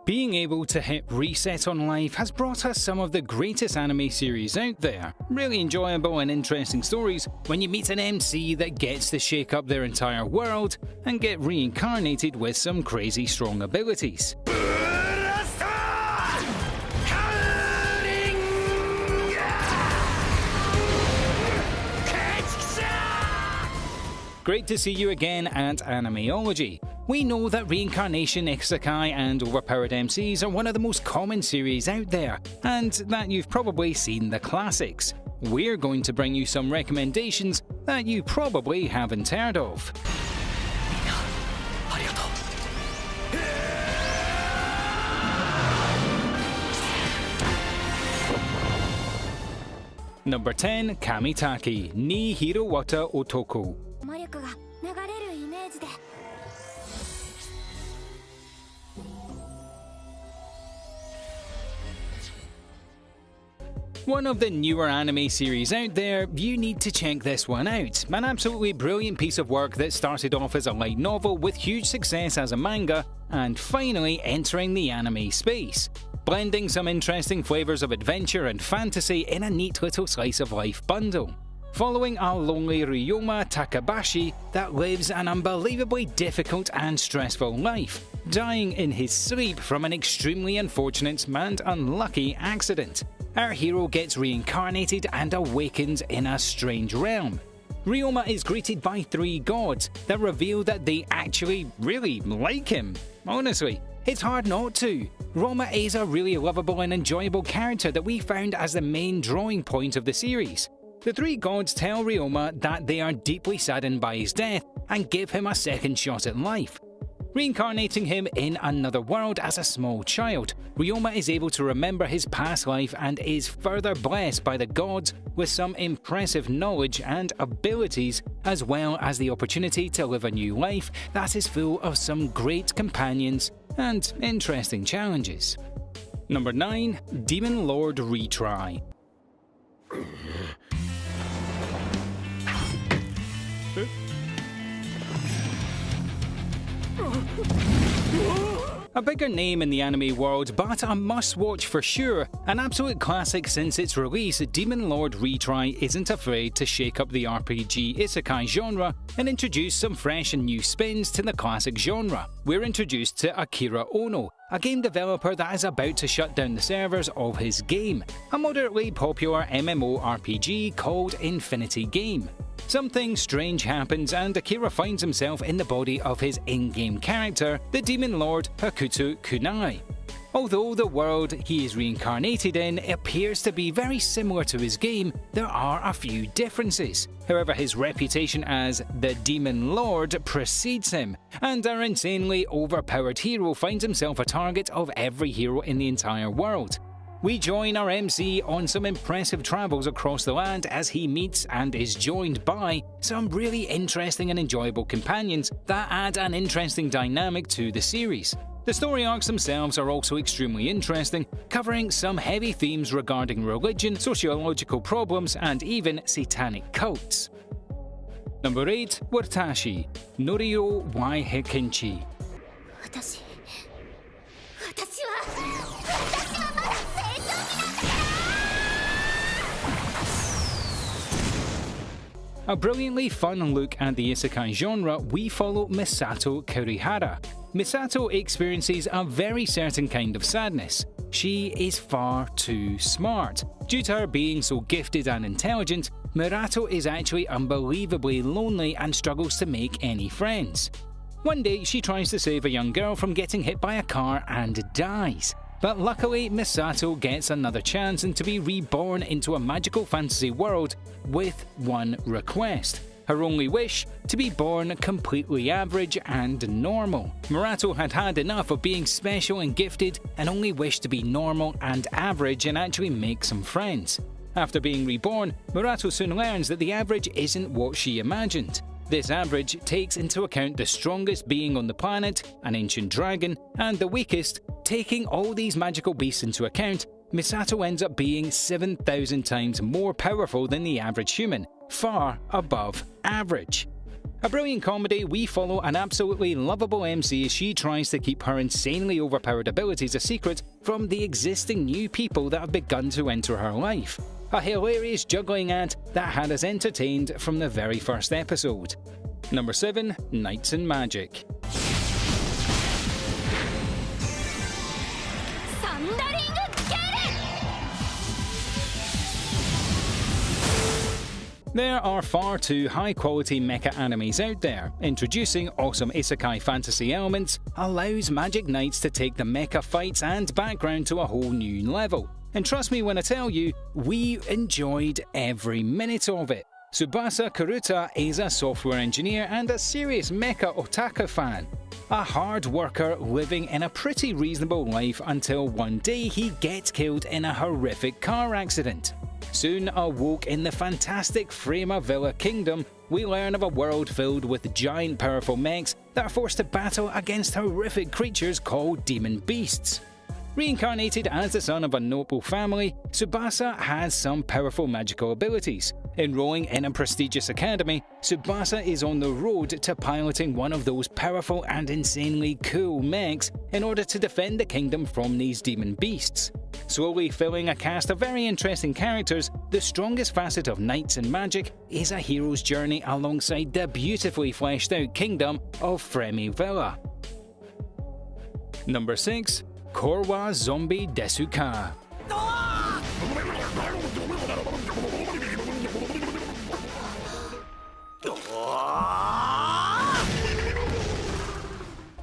Being able to hit reset on life has brought us some of the greatest anime series out there. Really enjoyable and interesting stories when you meet an MC that gets to shake up their entire world and get reincarnated with some crazy strong abilities. Great to see you again at Animeology. We know that Reincarnation, Isekai and Overpowered MCs are one of the most common series out there, and that you've probably seen the classics. We're going to bring you some recommendations that you probably haven't heard of. Number 10. Kamitaki ni Hirowata Otoko. One of the newer anime series out there, you need to check this one out. An absolutely brilliant piece of work that started off as a light novel with huge success as a manga, and finally entering the anime space. Blending some interesting flavours of adventure and fantasy in a neat little slice of life bundle. Following a lonely Ryoma Takabashi that lives an unbelievably difficult and stressful life, dying in his sleep from an extremely unfortunate and unlucky accident. Our hero gets reincarnated and awakens in a strange realm. Ryoma is greeted by 3 gods that reveal that they actually really like him. Honestly, it's hard not to. Roma is a really lovable and enjoyable character that we found as the main drawing point of the series. The 3 gods tell Ryoma that they are deeply saddened by his death and give him a second shot at life. Reincarnating him in another world as a small child, Ryoma is able to remember his past life and is further blessed by the gods with some impressive knowledge and abilities, as well as the opportunity to live a new life that is full of some great companions and interesting challenges. Number 9. Demon Lord Retry. A bigger name in the anime world, but a must-watch for sure. An absolute classic since its release, Demon Lord Retry isn't afraid to shake up the RPG Isekai genre and introduce some fresh and new spins to the classic genre. We're introduced to Akira Ono, a game developer that is about to shut down the servers of his game, a moderately popular MMORPG called Infinity Game. Something strange happens and Akira finds himself in the body of his in-game character, the Demon Lord Hakuto Kunai. Although the world he is reincarnated in appears to be very similar to his game, there are a few differences. However, his reputation as the Demon Lord precedes him, and our insanely overpowered hero finds himself a target of every hero in the entire world. We join our MC on some impressive travels across the land as he meets and is joined by some really interesting and enjoyable companions that add an interesting dynamic to the series. The story arcs themselves are also extremely interesting, covering some heavy themes regarding religion, sociological problems, and even satanic cults. Number 8. Watashi Norio Waihekenchi. A brilliantly fun look at the isekai genre, we follow Misato Kurihara. Misato experiences a very certain kind of sadness. She is far too smart. Due to her being so gifted and intelligent, Murato is actually unbelievably lonely and struggles to make any friends. One day, she tries to save a young girl from getting hit by a car and dies. But luckily, Misato gets another chance and to be reborn into a magical fantasy world with one request. Her only wish? To be born completely average and normal. Murato had had enough of being special and gifted and only wished to be normal and average and actually make some friends. After being reborn, Murato soon learns that the average isn't what she imagined. This average takes into account the strongest being on the planet, an ancient dragon, and the weakest. Taking all these magical beasts into account, Misato ends up being 7,000 times more powerful than the average human, far above average. A brilliant comedy, we follow an absolutely lovable MC as she tries to keep her insanely overpowered abilities a secret from the existing new people that have begun to enter her life. A hilarious juggling act that had us entertained from the very first episode. Number 7. Knights and Magic. There are far too high-quality mecha animes out there. Introducing awesome isekai fantasy elements allows Magic Knights to take the mecha fights and background to a whole new level. And trust me when I tell you, we enjoyed every minute of it. Tsubasa Kuruta is a software engineer and a serious mecha otaku fan. A hard worker living in a pretty reasonable life until one day he gets killed in a horrific car accident. Soon awoke in the fantastic Frema Villa Kingdom, we learn of a world filled with giant powerful mechs that are forced to battle against horrific creatures called demon beasts. Reincarnated as the son of a noble family, Tsubasa has some powerful magical abilities. Enrolling in a prestigious academy, Tsubasa is on the road to piloting one of those powerful and insanely cool mechs in order to defend the kingdom from these demon beasts. Slowly filling a cast of very interesting characters, the strongest facet of Knights and Magic is a hero's journey alongside the beautifully fleshed out kingdom of Fremi Villa. Number 6. Korwa Zombie Desuka.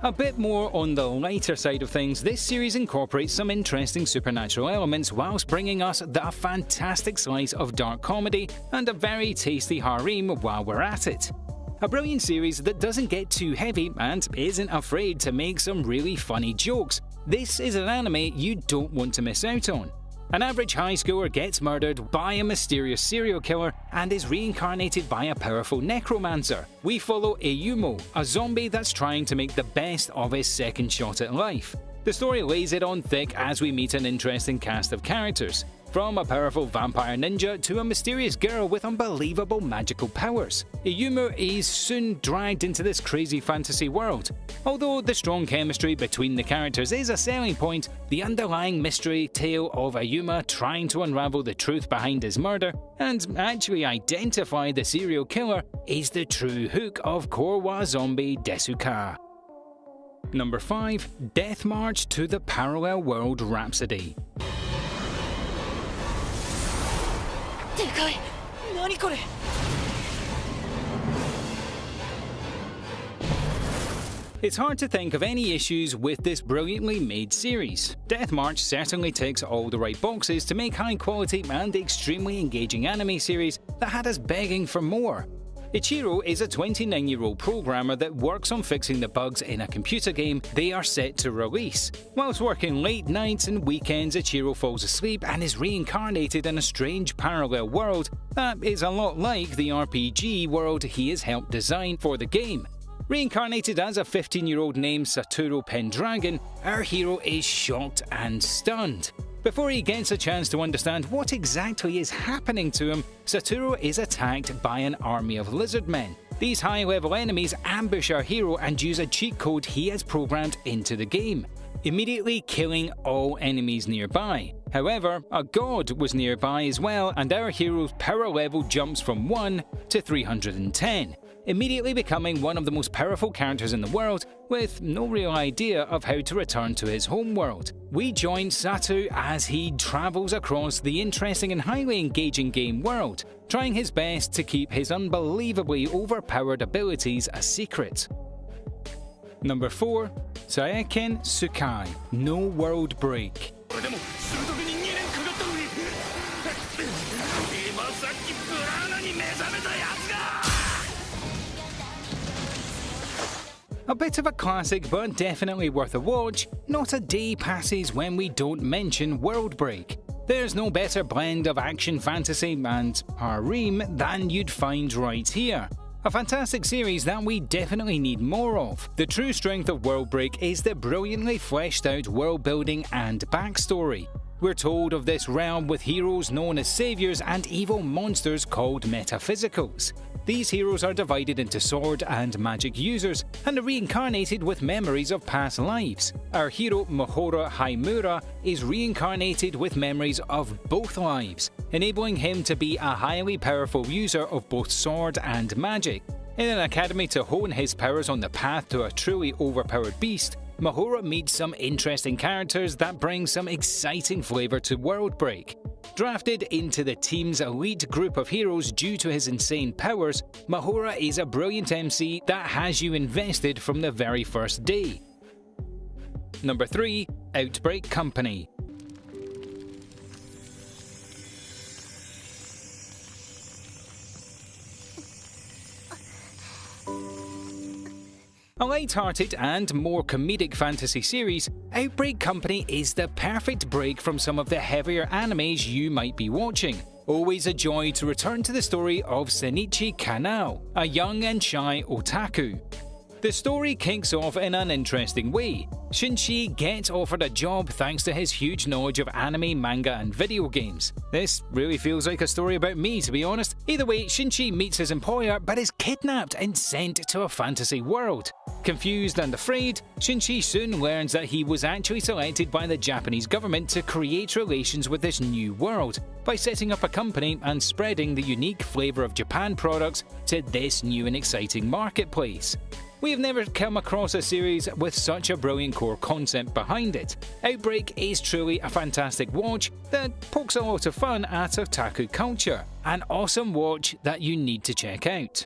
A bit more on the lighter side of things, this series incorporates some interesting supernatural elements whilst bringing us the fantastic slice of dark comedy and a very tasty harem while we're at it. A brilliant series that doesn't get too heavy and isn't afraid to make some really funny jokes. This is an anime you don't want to miss out on. An average high schooler gets murdered by a mysterious serial killer and is reincarnated by a powerful necromancer. We follow Ayumu, a zombie that's trying to make the best of his second shot at life. The story lays it on thick as we meet an interesting cast of characters, from a powerful vampire ninja to a mysterious girl with unbelievable magical powers. Ayumu is soon dragged into this crazy fantasy world. Although the strong chemistry between the characters is a selling point, the underlying mystery tale of Ayumu trying to unravel the truth behind his murder and actually identify the serial killer is the true hook of Korwa Zombie Desuka. Number 5. Death March to the Parallel World Rhapsody. It's hard to think of any issues with this brilliantly made series. Death March certainly ticks all the right boxes to make high quality and extremely engaging anime series that had us begging for more. Ichiro is a 29-year-old programmer that works on fixing the bugs in a computer game they are set to release. Whilst working late nights and weekends, Ichiro falls asleep and is reincarnated in a strange parallel world that is a lot like the RPG world he has helped design for the game. Reincarnated as a 15-year-old named Satoru Pendragon, our hero is shocked and stunned. Before he gets a chance to understand what exactly is happening to him, Satoru is attacked by an army of lizard men. These high-level enemies ambush our hero and use a cheat code he has programmed into the game, immediately killing all enemies nearby. However, a god was nearby as well, and our hero's power level jumps from 1 to 310. Immediately becoming one of the most powerful characters in the world, with no real idea of how to return to his homeworld. We join Satu as he travels across the interesting and highly engaging game world, trying his best to keep his unbelievably overpowered abilities a secret. Number 4. Saiken Tsukai No World Break. A bit of a classic, but definitely worth a watch. Not a day passes when we don't mention World Break. There's no better blend of action fantasy and harem than you'd find right here. A fantastic series that we definitely need more of. The true strength of World Break is the brilliantly fleshed out world building and backstory. We're told of this realm with heroes known as saviors and evil monsters called metaphysicals. These heroes are divided into sword and magic users and are reincarnated with memories of past lives. Our hero Mahora Haimura is reincarnated with memories of both lives, enabling him to be a highly powerful user of both sword and magic. In an academy to hone his powers on the path to a truly overpowered beast, Mahora meets some interesting characters that bring some exciting flavour to World Break. Drafted into the team's elite group of heroes due to his insane powers, Mahora is a brilliant MC that has you invested from the very first day. Number 3. Outbreak Company. A light-hearted and more comedic fantasy series, Outbreak Company is the perfect break from some of the heavier animes you might be watching. Always a joy to return to the story of Senichi Kanao, a young and shy otaku. The story kicks off in an interesting way. Shinji gets offered a job thanks to his huge knowledge of anime, manga and video games. This really feels like a story about me, to be honest. Either way, Shinji meets his employer but is kidnapped and sent to a fantasy world. Confused and afraid, Shinji soon learns that he was actually selected by the Japanese government to create relations with this new world by setting up a company and spreading the unique flavour of Japan products to this new and exciting marketplace. We have never come across a series with such a brilliant core concept behind it. Outbreak is truly a fantastic watch that pokes a lot of fun at otaku culture. An awesome watch that you need to check out.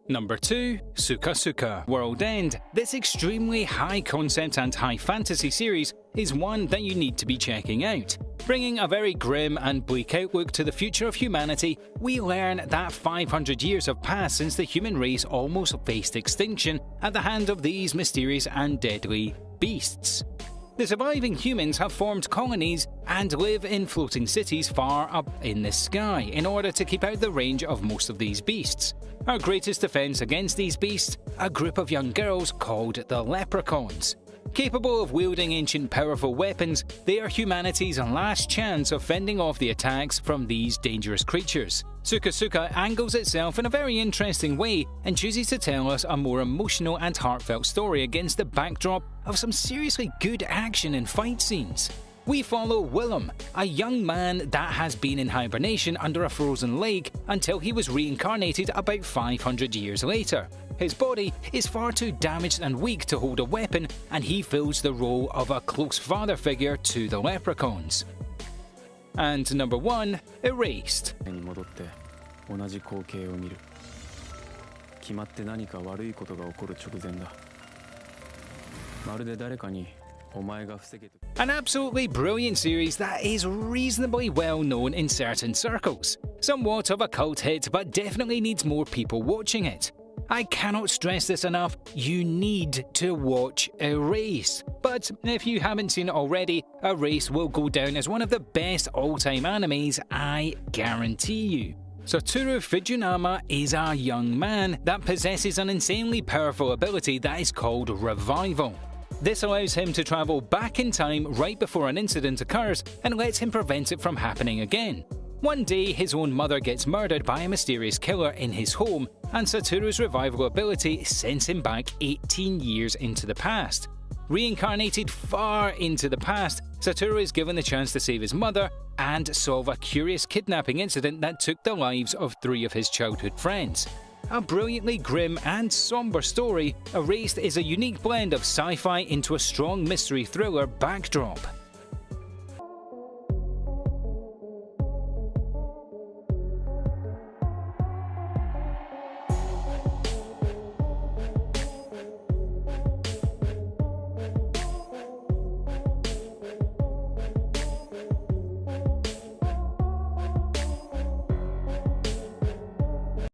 Number 2. Suka Suka World End. This extremely high concept and high fantasy series is one that you need to be checking out. Bringing a very grim and bleak outlook to the future of humanity, we learn that 500 years have passed since the human race almost faced extinction at the hand of these mysterious and deadly beasts. The surviving humans have formed colonies and live in floating cities far up in the sky in order to keep out the range of most of these beasts. Our greatest defense against these beasts, a group of young girls called the Leprechauns. Capable of wielding ancient powerful weapons, they are humanity's last chance of fending off the attacks from these dangerous creatures. Suka Suka angles itself in a very interesting way and chooses to tell us a more emotional and heartfelt story against the backdrop of some seriously good action and fight scenes. We follow Willem, a young man that has been in hibernation under a frozen lake until he was reincarnated about 500 years later. His body is far too damaged and weak to hold a weapon, and he fills the role of a close father figure to the Leprechauns. And number 1, Erased. An absolutely brilliant series that is reasonably well known in certain circles. Somewhat of a cult hit, but definitely needs more people watching it. I cannot stress this enough, you need to watch Erased. But if you haven't seen it already, Erased will go down as one of the best all-time animes, I guarantee you. Satoru Fujinama is a young man that possesses an insanely powerful ability that is called Revival. This allows him to travel back in time right before an incident occurs and lets him prevent it from happening again. One day, his own mother gets murdered by a mysterious killer in his home, and Satoru's revival ability sends him back 18 years into the past. Reincarnated far into the past, Satoru is given the chance to save his mother and solve a curious kidnapping incident that took the lives of 3 of his childhood friends. A brilliantly grim and somber story, Erased is a unique blend of sci-fi into a strong mystery thriller backdrop.